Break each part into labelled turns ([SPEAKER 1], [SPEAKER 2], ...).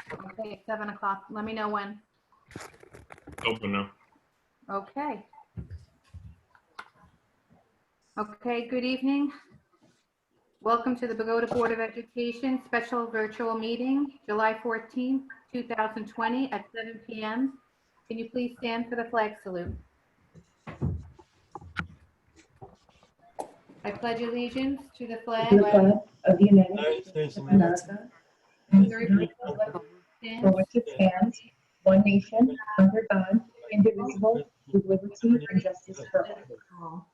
[SPEAKER 1] Okay, 7 o'clock. Let me know when.
[SPEAKER 2] Open now.
[SPEAKER 1] Okay. Okay, good evening. Welcome to the Bogota Board of Education Special Virtual Meeting, July 14th, 2020 at 7 p.m. Can you please stand for the flag salute? I pledge allegiance to the flag
[SPEAKER 3] To the flag of the United States of America and to the republic for which it stands, one nation, under God, indivisible, with liberty and justice for all.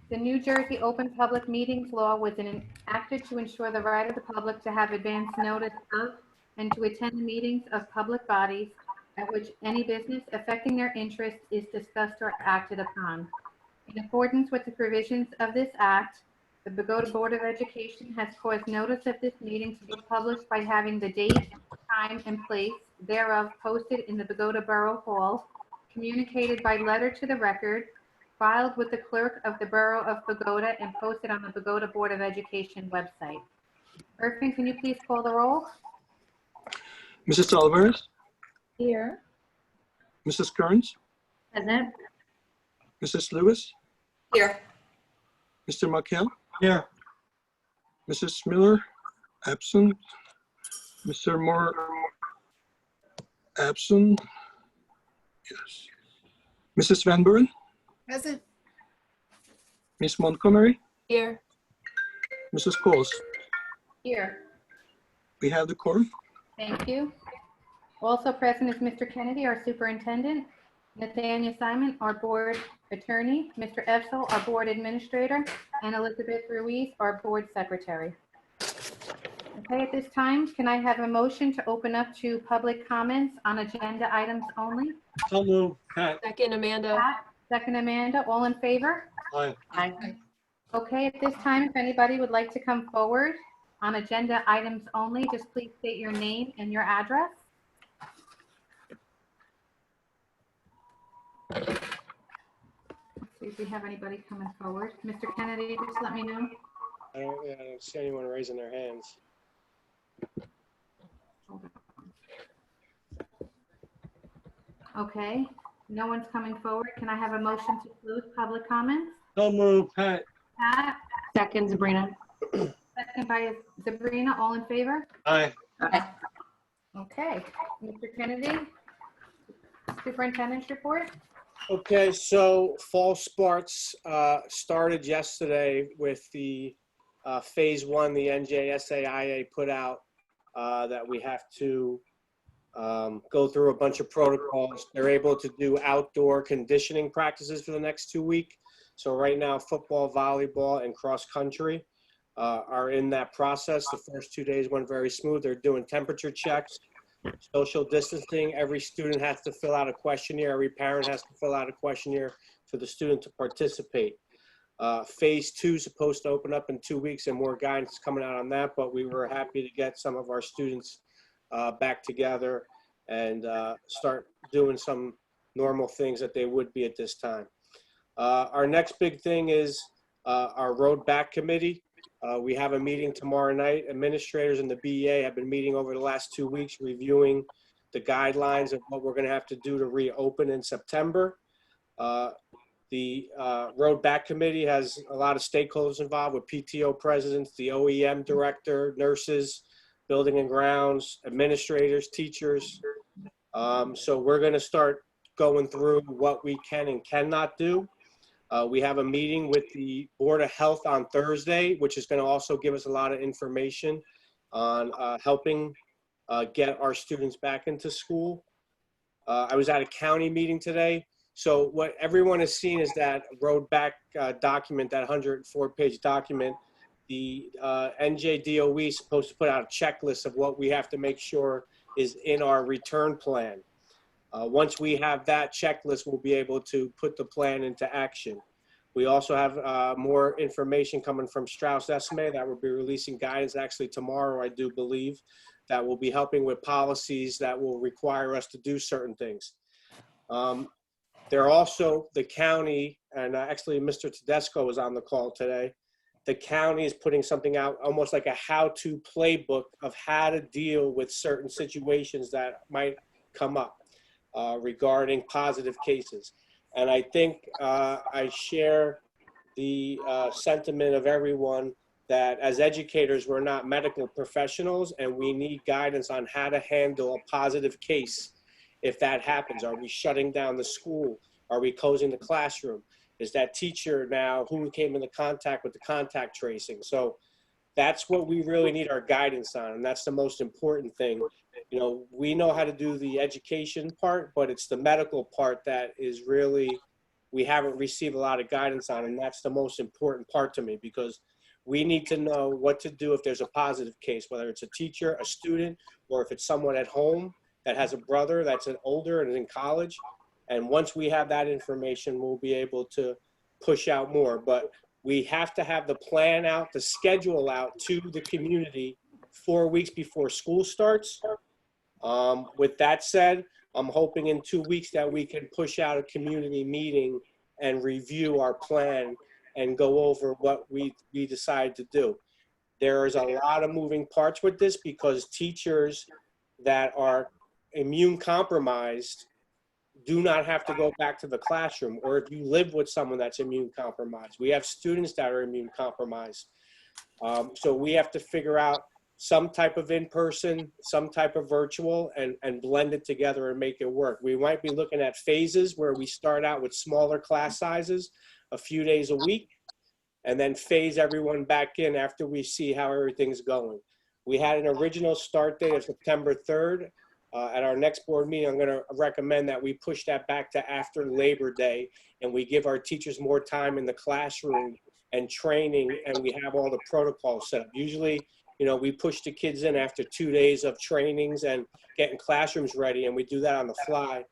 [SPEAKER 1] The New Jersey Open Public Meetings Law was enacted to ensure the right of the public to have advance notice of and to attend meetings of public bodies at which any business affecting their interests is discussed or acted upon. In accordance with the provisions of this act, the Bogota Board of Education has caused notice of this meeting to be published by having the date, time, and place thereof posted in the Bogota Borough Hall, communicated by letter to the record, filed with the clerk of the Borough of Bogota, and posted on the Bogota Board of Education website. Irving, can you please call the roll?
[SPEAKER 4] Mrs. Alvarez,
[SPEAKER 3] Here.
[SPEAKER 4] Mrs. Kearns,
[SPEAKER 3] Present.
[SPEAKER 4] Mrs. Lewis,
[SPEAKER 5] Here.
[SPEAKER 4] Mr. McHale,
[SPEAKER 2] Here.
[SPEAKER 4] Mrs. Miller, absent, Mr. Moore, absent, yes, Mrs. Van Buren,
[SPEAKER 5] Present.
[SPEAKER 4] Miss Montgomery,
[SPEAKER 5] Here.
[SPEAKER 4] Mrs. Coles.
[SPEAKER 1] Here.
[SPEAKER 4] We have the quorum.
[SPEAKER 1] Thank you. Also present is Mr. Kennedy, our superintendent, Nathaniel Simon, our board attorney, Mr. Edsel, our board administrator, and Elizabeth Ruiz, our board secretary. Okay, at this time, can I have a motion to open up to public comments on agenda items only?
[SPEAKER 2] So moved. Pat.
[SPEAKER 5] Second, Amanda.
[SPEAKER 1] Pat, second Amanda, all in favor?
[SPEAKER 2] Aye.
[SPEAKER 5] Aye.
[SPEAKER 1] Okay, at this time, if anybody would like to come forward on agenda items only, just please state your name and your address. Let's see if we have anybody coming forward. Mr. Kennedy, just let me know.
[SPEAKER 6] I don't see anyone raising their hands.
[SPEAKER 1] Hold on. Okay, no one's coming forward. Can I have a motion to close public comments?
[SPEAKER 2] So moved. Pat.
[SPEAKER 1] Pat,
[SPEAKER 5] Second, Sabrina.
[SPEAKER 1] second by Sabrina, all in favor?
[SPEAKER 2] Aye.
[SPEAKER 1] Okay, Mr. Kennedy, superintendent's report.
[SPEAKER 6] Okay, so fall sports started yesterday with the phase one, the NJSAIA put out that we have to go through a bunch of protocols. They're able to do outdoor conditioning practices for the next 2 weeks. So right now, football, volleyball, and cross country are in that process. The first 2 days went very smooth. They're doing temperature checks, social distancing. Every student has to fill out a questionnaire. Every parent has to fill out a questionnaire for the student to participate. Phase two is supposed to open up in 2 weeks, and more guidance is coming out on that, but we were happy to get some of our students back together and start doing some normal things that they would be at this time. Our next big thing is our road back committee. We have a meeting tomorrow night. Administrators and the BEA have been meeting over the last 2 weeks, reviewing the guidelines of what we're going to have to do to reopen in September. The road back committee has a lot of stakeholders involved, with PTO presidents, the OEM director, nurses, building and grounds, administrators, teachers. So we're going to start going through what we can and cannot do. We have a meeting with the Board of Health on Thursday, which is going to also give us a lot of information on helping get our students back into school. I was at a county meeting today. So what everyone has seen is that road back document, that 104-page document. The NJDOE is supposed to put out a checklist of what we have to make sure is in our return plan. Once we have that checklist, we'll be able to put the plan into action. We also have more information coming from Strauss Esme that will be releasing guidance actually tomorrow, I do believe, that will be helping with policies that will require us to do certain things. They're also, the county, and actually Mr. Tedesco was on the call today, the county is putting something out, almost like a how-to playbook of how to deal with certain situations that might come up regarding positive cases. And I think I share the sentiment of everyone that as educators, we're not medical professionals and we need guidance on how to handle a positive case if that happens. Are we shutting down the school? Are we closing the classroom? Is that teacher now who came into contact with the contact tracing? So that's what we really need our guidance on, and that's the most important thing. You know, we know how to do the education part, but it's the medical part that is really, we haven't received a lot of guidance on, and that's the most important part to me, because we need to know what to do if there's a positive case, whether it's a teacher, a student, or if it's someone at home that has a brother that's an older and is in college. And once we have that information, we'll be able to push out more. But we have to have the plan out, the schedule out to the community 4 weeks before school starts. With that said, I'm hoping in 2 weeks that we can push out a community meeting and review our plan and go over what we decide to do. There is a lot of moving parts with this because teachers that are immune compromised do not have to go back to the classroom, or if you live with someone that's immune compromised. We have students that are immune compromised. So we have to figure out some type of in-person, some type of virtual, and blend it together and make it work. We might be looking at phases where we start out with smaller class sizes, a few days a week, and then phase everyone back in after we see how everything's going. We had an original start date of September 3rd. At our next board meeting, I'm going to recommend that we push that back to after Labor Day, and we give our teachers more time in the classroom and training, and we have all the protocols set up. Usually, you know, we push the kids in after 2 days of trainings and getting classrooms ready, and we do that on the fly.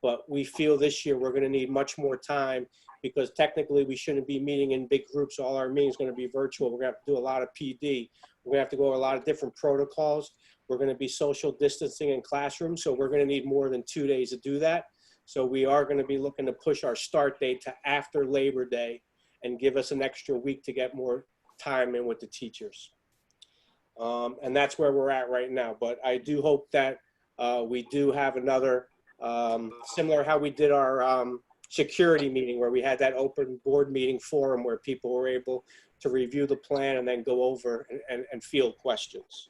[SPEAKER 6] But we feel this year we're going to need much more time because technically we shouldn't be meeting in big groups. All our meetings are going to be virtual. We're going to have to do a lot of PD. We're going to have to go over a lot of different protocols. We're going to be social distancing in classrooms, so we're going to need more than 2 days to do that. So we are going to be looking to push our start date to after Labor Day and give us an extra week to get more time in with the teachers. And that's where we're at right now. But I do hope that we do have another, similar how we did our security meeting, where we had that open board meeting forum where people were able to review the plan and then go over and field questions.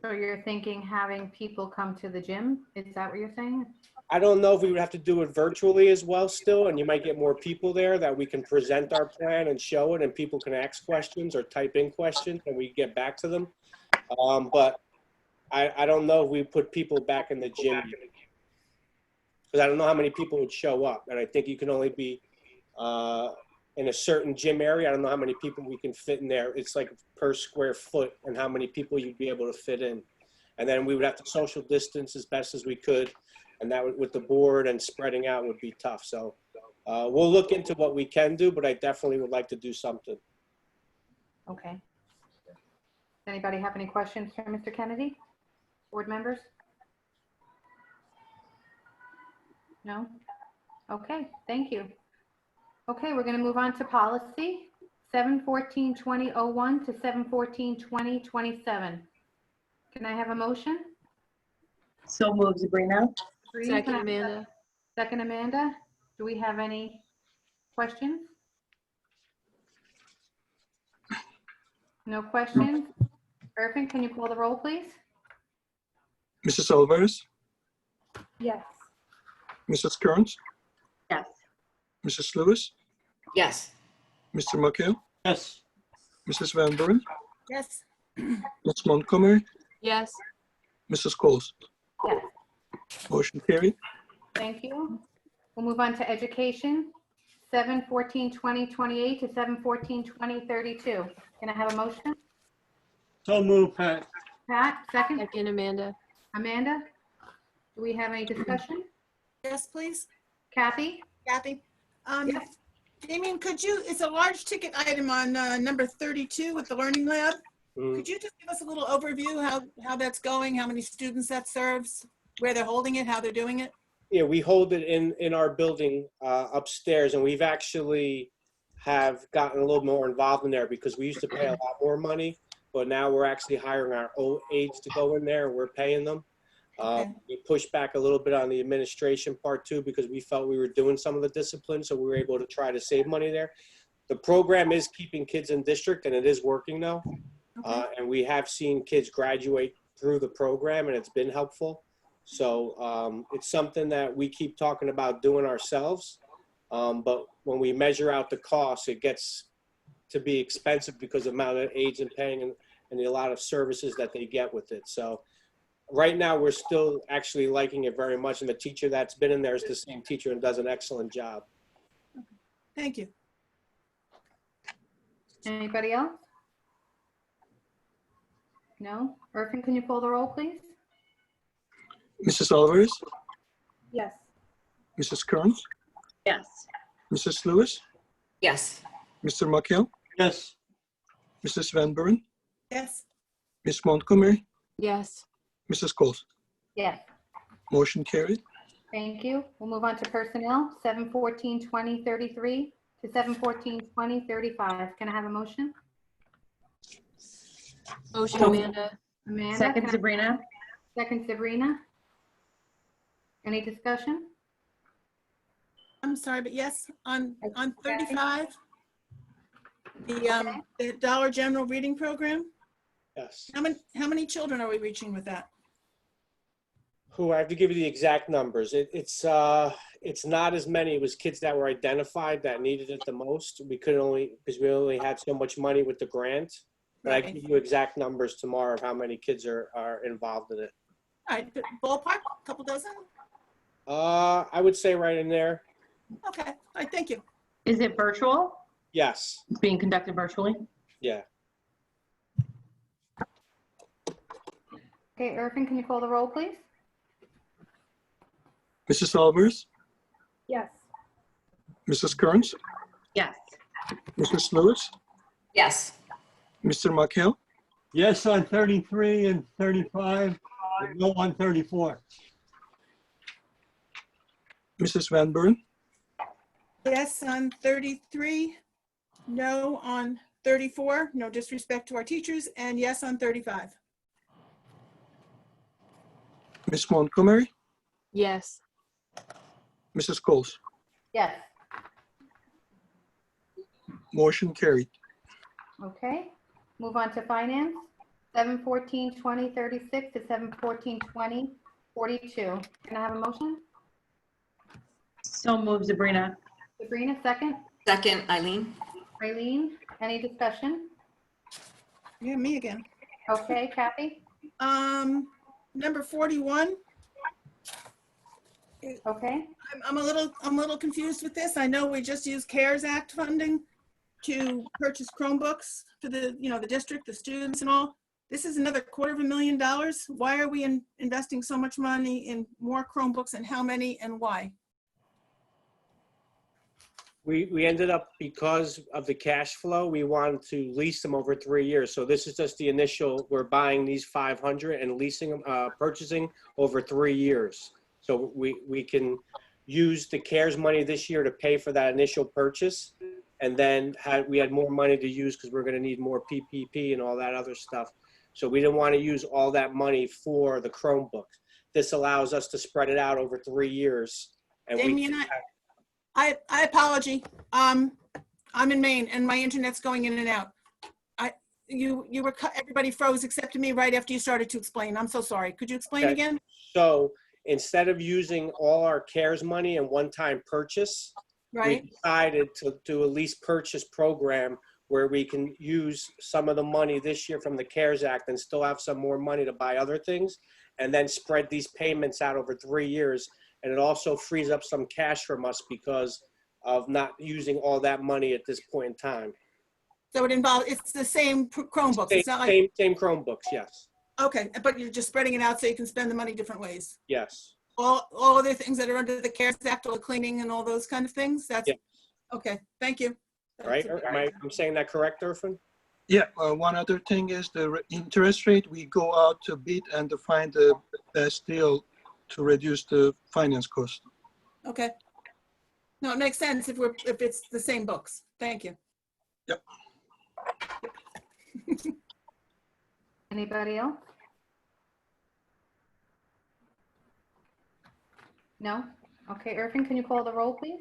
[SPEAKER 1] So you're thinking having people come to the gym? Is that what you're saying?
[SPEAKER 6] I don't know if we would have to do it virtually as well still, and you might get more people there that we can present our plan and show it, and people can ask questions or type in questions and we get back to them. But I don't know if we put people back in the gym because I don't know how many people would show up, and I think you can only be in a certain gym area. I don't know how many people we can fit in there. It's like per square foot and how many people you'd be able to fit in. And then we would have to social distance as best as we could. And that would, with the board and spreading out, would be tough. So we'll look into what we can do, but I definitely would like to do something.
[SPEAKER 1] Okay. Does anybody have any questions for Mr. Kennedy? Board members? No? Okay, thank you. Okay, we're going to move on to policy 714-2001 to 714-2027. Can I have a motion?
[SPEAKER 3] So moved, Sabrina.
[SPEAKER 1] Bree,
[SPEAKER 5] Second,
[SPEAKER 1] can I-
[SPEAKER 5] Amanda.
[SPEAKER 1] Second, Amanda. Do we have any questions? No questions? Irving, can you call the roll, please?
[SPEAKER 4] Mrs. Alvarez,
[SPEAKER 1] Yes.
[SPEAKER 4] Mrs. Kearns,
[SPEAKER 3] Yes.
[SPEAKER 4] Mrs. Lewis,
[SPEAKER 5] Yes.
[SPEAKER 4] Mr. McHale,
[SPEAKER 2] Yes.
[SPEAKER 4] Mrs. Van Buren,
[SPEAKER 5] Yes.
[SPEAKER 4] Ms. Montgomery,
[SPEAKER 5] Yes.
[SPEAKER 4] Mrs. Coles.
[SPEAKER 1] Yes.
[SPEAKER 4] Motion carried.
[SPEAKER 1] Thank you. We'll move on to education, 714-2028 to 714-2032. Can I have a motion?
[SPEAKER 2] So move, Pat.
[SPEAKER 1] Pat, second.
[SPEAKER 5] Second, Amanda.
[SPEAKER 1] Amanda? Do we have any discussion?
[SPEAKER 7] Yes, please,
[SPEAKER 1] Kathy?
[SPEAKER 7] Kathy.
[SPEAKER 1] Yes.
[SPEAKER 7] Damien, could you, it's a large ticket item on number 32 with the Learning Lab. Could you just give us a little overview how that's going, how many students that serves, where they're holding it, how they're doing it?
[SPEAKER 6] Yeah, we hold it in our building upstairs, and we've actually have gotten a little more involved in there because we used to pay a lot more money, but now we're actually hiring our own aides to go in there and we're paying them.
[SPEAKER 7] Okay.
[SPEAKER 6] We pushed back a little bit on the administration part too because we felt we were doing some of the discipline, so we were able to try to save money there. The program is keeping kids in district and it is working now. And we have seen kids graduate through the program and it's been helpful. So it's something that we keep talking about doing ourselves. But when we measure out the cost, it gets to be expensive because of the amount of aides and paying and a lot of services that they get with it. So right now we're still actually liking it very much. And the teacher that's been in there is the same teacher and does an excellent job.
[SPEAKER 7] Thank you.
[SPEAKER 1] Anybody else? No? Irvin, can you pull the roll, please?
[SPEAKER 4] Mrs. Alvarez,
[SPEAKER 1] Yes.
[SPEAKER 4] Mrs. Kearns,
[SPEAKER 5] Yes.
[SPEAKER 4] Mrs. Lewis,
[SPEAKER 5] Yes.
[SPEAKER 4] Mr. McHale,
[SPEAKER 2] Yes.
[SPEAKER 4] Mrs. Van Buren,
[SPEAKER 7] Yes.
[SPEAKER 4] Ms. Montgomery,
[SPEAKER 5] Yes.
[SPEAKER 4] Mrs. Coles.
[SPEAKER 1] Yes.
[SPEAKER 4] Motion carried.
[SPEAKER 1] Thank you. We'll move on to personnel, 714-2033 to 714-2035. Can I have a motion?
[SPEAKER 5] Motion, Amanda.
[SPEAKER 1] Amanda?
[SPEAKER 5] Second,
[SPEAKER 1] can I-
[SPEAKER 5] Sabrina.
[SPEAKER 1] Second, Sabrina. Any discussion?
[SPEAKER 7] I'm sorry, but yes, on 35, the Dollar General Reading Program,
[SPEAKER 6] Yes.
[SPEAKER 7] how many children are we reaching with that?
[SPEAKER 6] Who I have to give you the exact numbers. It's not as many. It was kids that were identified that needed it the most. We couldn't because we only had so much money with the grant. But I can
[SPEAKER 7] Right.
[SPEAKER 6] give you exact numbers tomorrow of how many kids are involved in it.
[SPEAKER 7] All right, ballpark, a couple dozen?
[SPEAKER 6] I would say right in there.
[SPEAKER 7] Okay, all right, thank you.
[SPEAKER 5] Is it virtual?
[SPEAKER 6] Yes.
[SPEAKER 5] It's being conducted virtually?
[SPEAKER 6] Yeah.
[SPEAKER 1] Okay, Irvin, can you call the roll, please?
[SPEAKER 4] Mrs. Alvarez,
[SPEAKER 1] Yes.
[SPEAKER 4] Mrs. Kearns,
[SPEAKER 5] Yes.
[SPEAKER 4] Mrs. Lewis,
[SPEAKER 5] Yes.
[SPEAKER 4] Mr. McHale,
[SPEAKER 2] Yes on 33 and 35, and no on 34.
[SPEAKER 4] Mrs. Van Buren,
[SPEAKER 7] Yes on 33, no on 34, no disrespect to our teachers, and yes on 35.
[SPEAKER 4] Ms. Montgomery,
[SPEAKER 5] Yes.
[SPEAKER 4] Mrs. Coles.
[SPEAKER 1] Yes.
[SPEAKER 4] Motion carried.
[SPEAKER 1] Okay. Move on to finance, 714-2036 to 714-2042. Can I have a motion?
[SPEAKER 5] So moved, Sabrina.
[SPEAKER 1] Sabrina, second.
[SPEAKER 5] Second, Eileen.
[SPEAKER 1] Raylene, any discussion?
[SPEAKER 7] Yeah, me again.
[SPEAKER 1] Okay, Kathy?
[SPEAKER 7] Number 41.
[SPEAKER 1] Okay.
[SPEAKER 7] I'm a little confused with this. I know we just used CARES Act funding to purchase Chromebooks for the district, the students and all. This is another $250,000. Why are we investing so much money in more Chromebooks, and how many and why?
[SPEAKER 6] We ended up, because of the cash flow, we wanted to lease them over 3 years. So this is just the initial, we're buying these 500 and leasing them, purchasing over 3 years. So we can use the CARES money this year to pay for that initial purchase. And then we had more money to use because we're going to need more PPP and all that other stuff. So we didn't want to use all that money for the Chromebooks. This allows us to spread it out over 3 years. And
[SPEAKER 7] Damien, I apology. I'm in Maine and my internet's going in and out. Everybody froze except me right after you started to explain. I'm so sorry. Could you explain
[SPEAKER 6] Okay.
[SPEAKER 7] again?
[SPEAKER 6] So instead of using all our CARES money in one-time purchase,
[SPEAKER 7] Right.
[SPEAKER 6] we decided to do a lease purchase program where we can use some of the money this year from the CARES Act and still have some more money to buy other things, and then spread these payments out over 3 years. And it also frees up some cash from us because of not using all that money at this point in time.
[SPEAKER 7] So it's the same Chromebooks. It's not like,
[SPEAKER 6] Same Chromebooks, yes.
[SPEAKER 7] okay, but you're just spreading it out so you can spend the money different ways.
[SPEAKER 6] Yes.
[SPEAKER 7] All other things that are under the CARES Act, all the cleaning and all those kind of things? That's,
[SPEAKER 6] Yeah.
[SPEAKER 7] okay, thank you.
[SPEAKER 6] Right? I'm saying that correct, Irfan?
[SPEAKER 4] Yeah, one other thing is the interest rate. We go out to bid and to find the best deal to reduce the finance cost.
[SPEAKER 7] Okay. No, it makes sense if it's the same books. Thank you.
[SPEAKER 1] Anybody else? No? Okay, Irving, can you call the roll, please?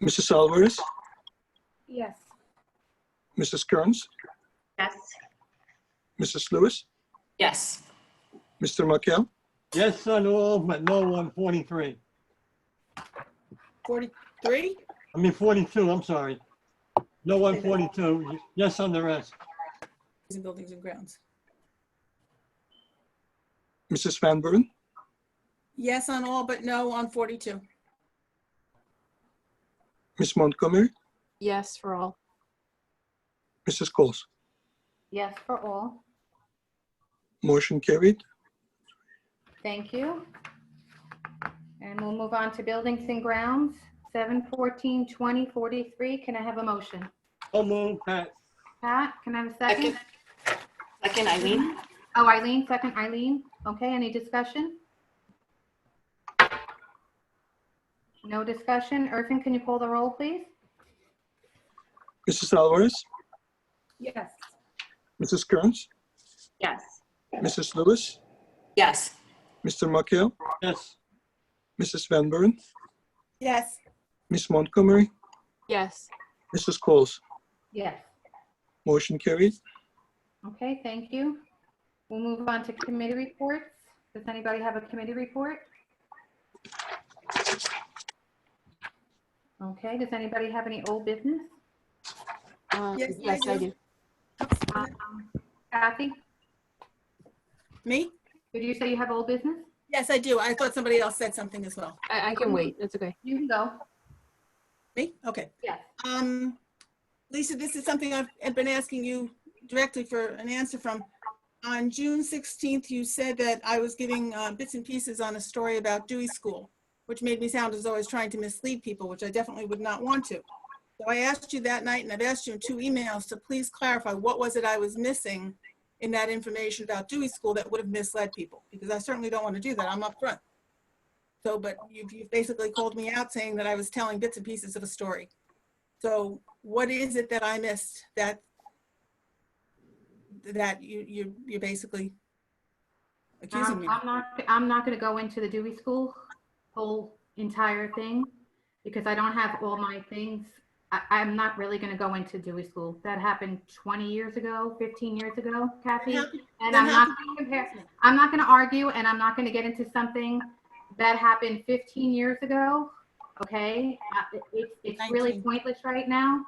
[SPEAKER 4] Mrs. Alvarez,
[SPEAKER 1] Yes.
[SPEAKER 4] Mrs. Kearns,
[SPEAKER 5] Yes.
[SPEAKER 4] Mrs. Lewis,
[SPEAKER 5] Yes.
[SPEAKER 4] Mr. McHale,
[SPEAKER 2] Yes on all, but no on 43.
[SPEAKER 7] 43?
[SPEAKER 2] I mean 42, I'm sorry. No on 42, yes on the rest.
[SPEAKER 7] In buildings and grounds.
[SPEAKER 4] Mrs. Van Buren,
[SPEAKER 7] Yes on all, but no on 42.
[SPEAKER 4] Ms. Montgomery,
[SPEAKER 5] Yes for all.
[SPEAKER 4] Mrs. Coles.
[SPEAKER 1] Yes for all.
[SPEAKER 4] Motion carried.
[SPEAKER 1] Thank you. And we'll move on to buildings and grounds, 7/14/2043. Can I have a motion?
[SPEAKER 2] So moved, Pat.
[SPEAKER 1] Pat, can I have a second?
[SPEAKER 5] Second, Eileen.
[SPEAKER 1] Oh, Eileen, second Eileen. Okay, any discussion? No discussion. Irving, can you call the roll, please?
[SPEAKER 4] Mrs. Alvarez,
[SPEAKER 7] Yes.
[SPEAKER 4] Mrs. Kearns,
[SPEAKER 5] Yes.
[SPEAKER 4] Mrs. Lewis,
[SPEAKER 5] Yes.
[SPEAKER 4] Mr. McHale,
[SPEAKER 2] Yes.
[SPEAKER 4] Mrs. Van Buren,
[SPEAKER 7] Yes.
[SPEAKER 4] Ms. Montgomery,
[SPEAKER 5] Yes.
[SPEAKER 4] Mrs. Coles.
[SPEAKER 1] Yes.
[SPEAKER 4] Motion carried.
[SPEAKER 1] Okay, thank you. We'll move on to committee reports. Does anybody have a committee report? Okay, does anybody have any old business?
[SPEAKER 7] Yes,
[SPEAKER 5] Yes,
[SPEAKER 7] I
[SPEAKER 5] I
[SPEAKER 7] do.
[SPEAKER 5] do.
[SPEAKER 1] Kathy,
[SPEAKER 7] Me?
[SPEAKER 1] did you say you have old business?
[SPEAKER 7] Yes, I do. I thought somebody else said something as well.
[SPEAKER 5] I can wait. That's okay.
[SPEAKER 1] You can go.
[SPEAKER 7] Me? Okay.
[SPEAKER 1] Yes.
[SPEAKER 7] Lisa, this is something I've been asking you directly for an answer from. On June 16th, you said that I was giving bits and pieces on a story about Dewey School, which made me sound as though I was trying to mislead people, which I definitely would not want to. So I asked you that night, and I've asked you in 2 emails to please clarify what was it I was missing in that information about Dewey School that would have misled people, because I certainly don't want to do that. I'm upfront. So, but you've basically called me out saying that I was telling bits and pieces of a story. So what is it that I missed that you're basically accusing me of?
[SPEAKER 1] I'm not going to go into the Dewey School whole entire thing because I don't have all my things. I'm not really going to go into Dewey School. That happened 20 years ago, 15 years ago, Kathy. And I'm not going to compare. I'm not going to argue, and I'm not going to get into something that happened 15 years ago. Okay, it's really pointless right now,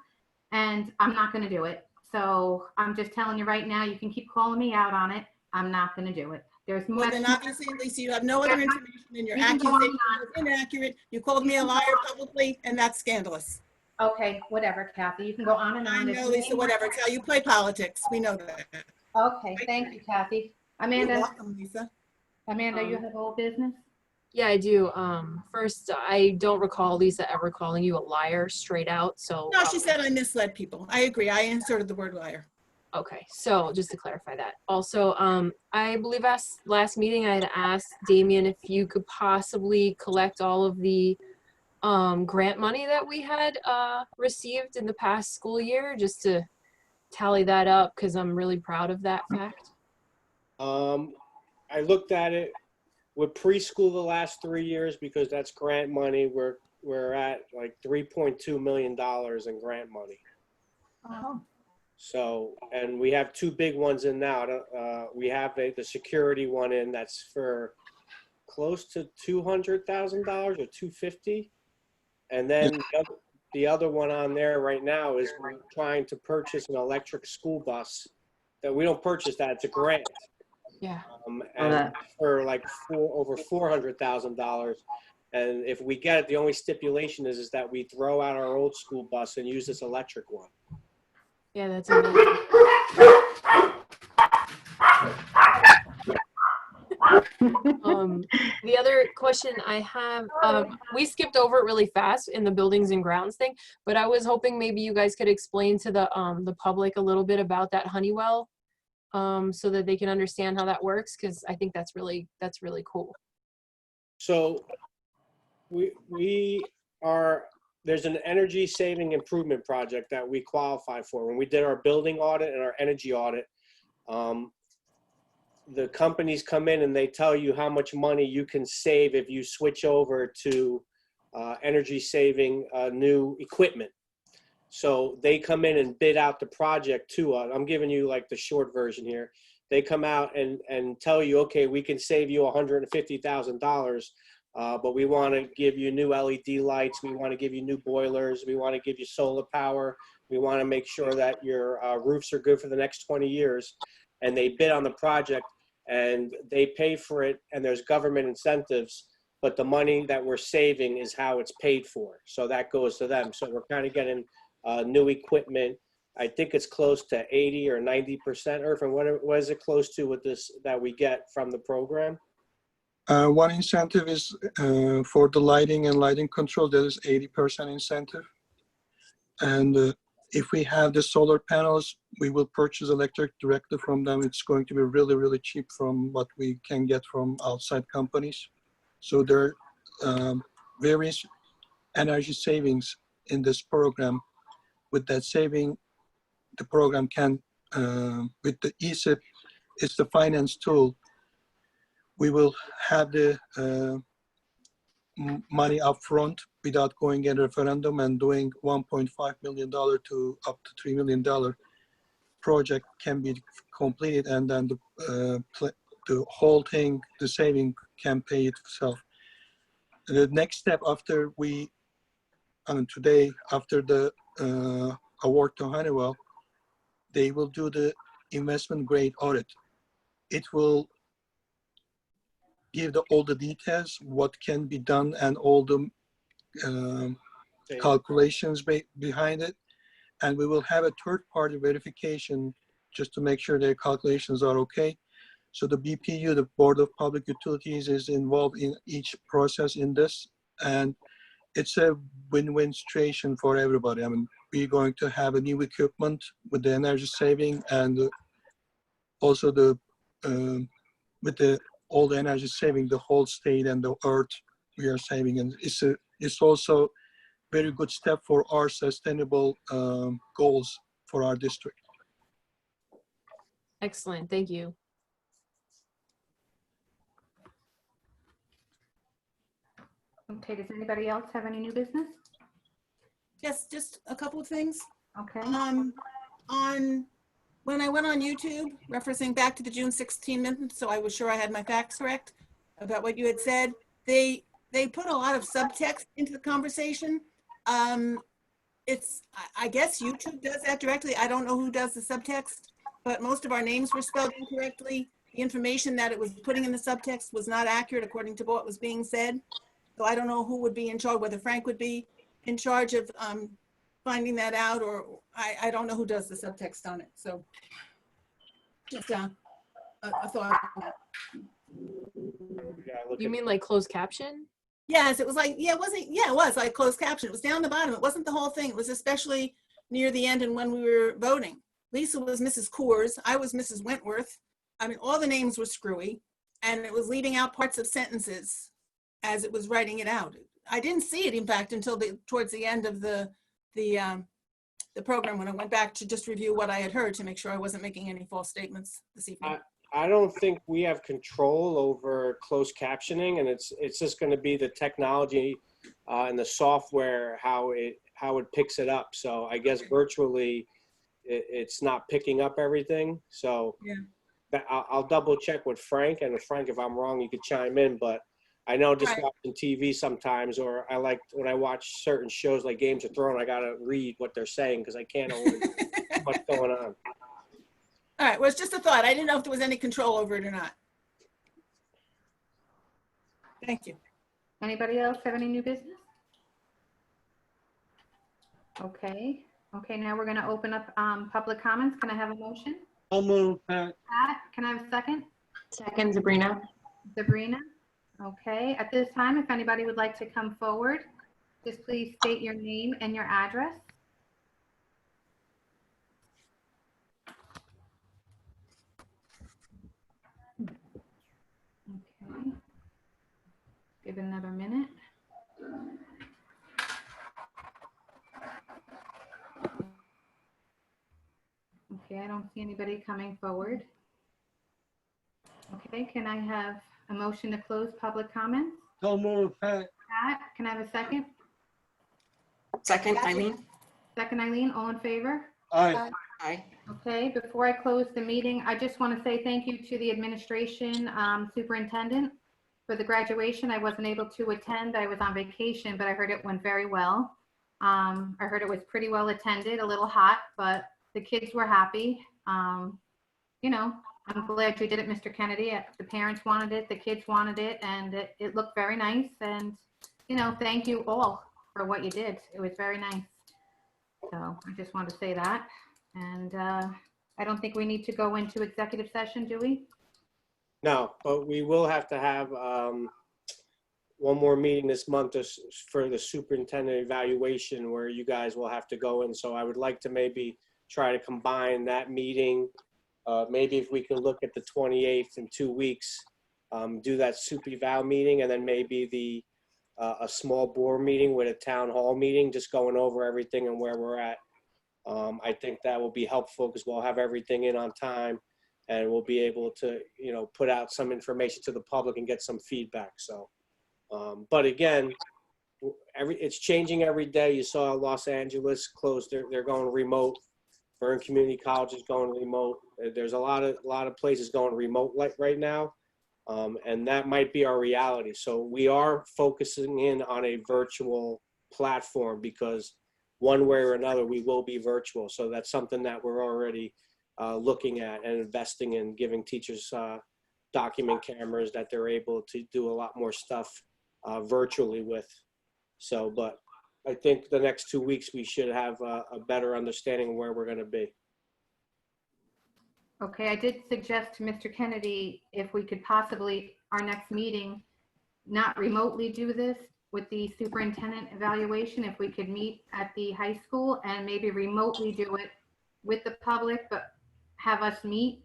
[SPEAKER 1] and I'm not going to do it. So I'm just telling you right now, you can keep calling me out on it. I'm not going to do it. There's
[SPEAKER 7] Well,
[SPEAKER 1] much.
[SPEAKER 7] then obviously, Lisa, you have no other information, and your accusation is inaccurate. You called me a liar publicly, and that's scandalous.
[SPEAKER 1] Okay, whatever, Kathy. You can go on and
[SPEAKER 7] I
[SPEAKER 1] on.
[SPEAKER 7] know, Lisa, whatever. It's how you play politics. We know that.
[SPEAKER 1] Okay, thank you, Kathy.
[SPEAKER 7] You're
[SPEAKER 1] Amanda,
[SPEAKER 7] welcome, Lisa.
[SPEAKER 1] you have old business?
[SPEAKER 5] Yeah, I do. First, I don't recall Lisa ever calling you a liar straight out. So
[SPEAKER 7] No, she said I misled people. I agree. I inserted the word liar.
[SPEAKER 5] okay, so just to clarify that. Also, I believe last meeting I had asked Damien if you could possibly collect all of the grant money that we had received in the past school year, just to tally that up, because I'm really proud of that fact.
[SPEAKER 6] I looked at it with preschool the last 3 years because that's grant money. We're at like $3.2 million in grant money.
[SPEAKER 1] Oh.
[SPEAKER 6] So, and we have 2 big ones in now. We have the security one in that's for close to $200,000 or $250,000. And then the other one on there right now is we're trying to purchase an electric school bus. That we don't purchase that, it's a grant.
[SPEAKER 5] Yeah.
[SPEAKER 6] And for like over $400,000. And if we get it, the only stipulation is that we throw out our old school bus and use this electric one.
[SPEAKER 5] Yeah, that's amazing. The other question I have, we skipped over it really fast in the buildings and grounds thing, but I was hoping maybe you guys could explain to the public a little bit about that Honeywell, so that they can understand how that works, because I think that's really cool.
[SPEAKER 6] So we are there's an energy saving improvement project that we qualify for. When we did our building audit and our energy audit, the companies come in and they tell you how much money you can save if you switch over to energy saving new equipment. So they come in and bid out the project to us. I'm giving you like the short version here. They come out and tell you, okay, we can save you $150,000, but we want to give you new LED lights. We want to give you new boilers. We want to give you solar power. We want to make sure that your roofs are good for the next 20 years. And they bid on the project and they pay for it, and there's government incentives, but the money that we're saving is how it's paid for. So that goes to them. So we're kind of getting new equipment. I think it's close to 80 or 90%. Irfan, what is it close to with this that we get from the program?
[SPEAKER 4] One incentive is for the lighting and lighting control. There is 80% incentive. And if we have the solar panels, we will purchase electric directly from them. It's going to be really, really cheap from what we can get from outside companies. So there are various energy savings in this program. With that saving, the program can, with the ESIP, it's the finance tool. We will have the money up front without going in a referendum and doing $1.5 million to up to $3 million project can be completed, and then the whole thing, the saving can pay itself. The next step after today, after the award to Honeywell, they will do the investment grade audit. It will give all the details, what can be done, and all the calculations behind it. And we will have a third-party verification just to make sure their calculations are okay. So the BPU, the Board of Public Utilities, is involved in each process in this. And it's a win-win situation for everybody. I mean, we're going to have a new equipment with the energy saving, and also with all the energy saving, the whole state and the earth we are saving. And it's also very good step for our sustainable goals for our district.
[SPEAKER 5] Excellent, thank you.
[SPEAKER 1] Okay, does anybody else have any new business?
[SPEAKER 7] Yes, just a couple of things.
[SPEAKER 1] Okay,
[SPEAKER 7] When I went on YouTube, referencing back to the June 16 minutes, so I was sure I had my facts correct about what you had said, they put a lot of subtext into the conversation. I guess YouTube does that directly. I don't know who does the subtext, but most of our names were spelled incorrectly. The information that it was putting in the subtext was not accurate according to what was being said. So I don't know who would be in charge, whether Frank would be in charge of finding that out, or I don't know who does the subtext on it. So just a thought on that.
[SPEAKER 5] You mean like closed caption?
[SPEAKER 7] Yes, it was like, yeah, it was like closed caption. It was down the bottom. It wasn't the whole thing. It was especially near the end and when we were voting. Lisa was Mrs. Coors. I was Mrs. Wentworth. I mean, all the names were screwy, and it was leaving out parts of sentences as it was writing it out. I didn't see it, in fact, until towards the end of the program, when I went back to just review what I had heard to make sure I wasn't making any false statements this evening.
[SPEAKER 6] I don't think we have control over closed captioning, and it's just going to be the technology and the software how it picks it up. So I guess virtually it's not picking up everything. So yeah. I'll double check with Frank, and Frank, if I'm wrong, you could chime in. But I know just watching TV sometimes, or I like when I watch certain shows like Games of Thrones, I gotta read what they're saying because I can't always what's going on.
[SPEAKER 7] All right, well, it's just a thought. I didn't know if there was any control over it or not. Thank you.
[SPEAKER 1] anybody else have any new business? Okay, now we're gonna open up public comments. Can I have a motion?
[SPEAKER 2] I'll move, Pat.
[SPEAKER 1] Pat, can I have a second?
[SPEAKER 3] Second, Sabrina.
[SPEAKER 1] Sabrina? Okay, at this time, if anybody would like to come forward, just please state your name and your address. Okay. Give it another minute. don't see anybody coming forward. Okay, can I have a motion to close public comments?
[SPEAKER 2] So moved, Pat.
[SPEAKER 1] Pat, can I have a second?
[SPEAKER 8] Second, Eileen?
[SPEAKER 1] Second, Eileen, all in favor?
[SPEAKER 2] Aye.
[SPEAKER 8] Aye.
[SPEAKER 1] Okay, before I close the meeting, I just want to say thank you to the administration, superintendent, for the graduation. I wasn't able to attend. I was on vacation, but I heard it went very well. I heard it was pretty well attended, a little hot, but the kids were happy. You know, I'm glad you did it, Mr. Kennedy. The parents wanted it, the kids wanted it, and it looked very nice. And, you know, thank you all for what you did. It was very nice. So I just wanted to say that. And I don't think we need to go into executive session, do we?
[SPEAKER 6] No, but we will have to have one more meeting this month for the superintendent evaluation where you guys will have to go in. So I would like to maybe try to combine that meeting. Maybe if we can look at the 28th in 2 weeks, do that super eval meeting, and then maybe a small board meeting with a town hall meeting, just going over everything and where we're at. I think that will be helpful because we'll have everything in on time and we'll be able to, you know, put out some information to the public and get some feedback. So, but again, it's changing every day. You saw Los Angeles closed, they're going remote. Vernon Community College is going remote. There's a lot of places going remote right now. And that might be our reality. So we are focusing in on a virtual platform because one way or another, we will be virtual. So that's something that we're already looking at and investing in, giving teachers document cameras that they're able to do a lot more stuff virtually with. So, but I think the next 2 weeks, we should have a better understanding of where we're going to be.
[SPEAKER 1] Okay, I did suggest to Mr. Kennedy if we could possibly, our next meeting, not remotely do this with the superintendent evaluation, if we could meet at the high school and maybe remotely do it with the public, but have us meet,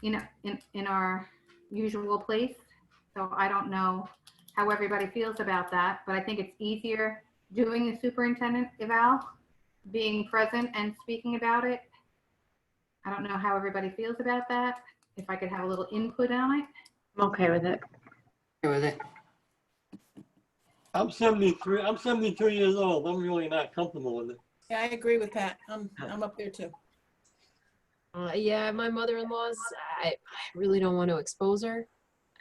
[SPEAKER 1] you know, in our usual place. So I don't know how everybody feels about that, but I think it's easier doing the superintendent eval, being present and speaking about it. I don't know how everybody feels about that. If I could have a little input on it.
[SPEAKER 8] I'm okay with it. Okay with it.
[SPEAKER 2] I'm 73. I'm 73 years old. I'm really not comfortable with it.
[SPEAKER 7] Yeah, I agree with Pat. I'm up there too.
[SPEAKER 5] Yeah, my mother-in-law's, I really don't want to expose her.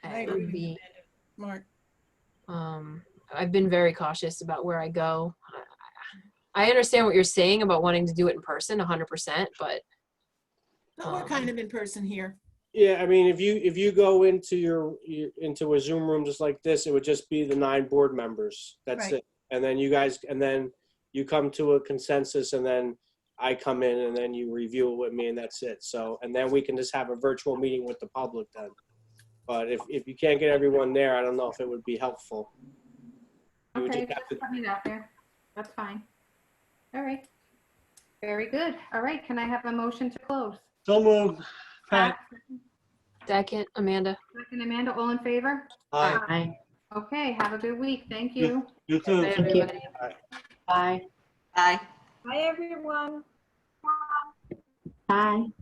[SPEAKER 7] I
[SPEAKER 5] It
[SPEAKER 7] agree.
[SPEAKER 5] would be,
[SPEAKER 7] Mark.
[SPEAKER 5] I've been very cautious about where I go. I understand what you're saying about wanting to do it in person 100%, but
[SPEAKER 7] No, we're kind of in person here.
[SPEAKER 6] Yeah, I mean, if you go into into a Zoom room just like this, it would just be the 9 board members. That's
[SPEAKER 7] Right.
[SPEAKER 6] it. And then you come to a consensus, and then I come in, and then you review it with me, and that's it. So, and then we can just have a virtual meeting with the public then. But if you can't get everyone there, I don't know if it would be helpful. You would
[SPEAKER 1] Okay,
[SPEAKER 6] just have
[SPEAKER 1] just
[SPEAKER 6] to-
[SPEAKER 1] put it out there. That's fine. All right. Very good. All right, can I have a motion to close?
[SPEAKER 2] So moved, Pat.
[SPEAKER 5] second, Amanda.
[SPEAKER 1] Second, Amanda, all in favor?
[SPEAKER 2] Aye.
[SPEAKER 8] Aye.
[SPEAKER 1] Okay, have a good week. Thank you.
[SPEAKER 2] You too.
[SPEAKER 8] Thank you.
[SPEAKER 5] Everybody.
[SPEAKER 8] Bye.
[SPEAKER 9] Aye.
[SPEAKER 10] Hi, everyone.
[SPEAKER 8] Bye.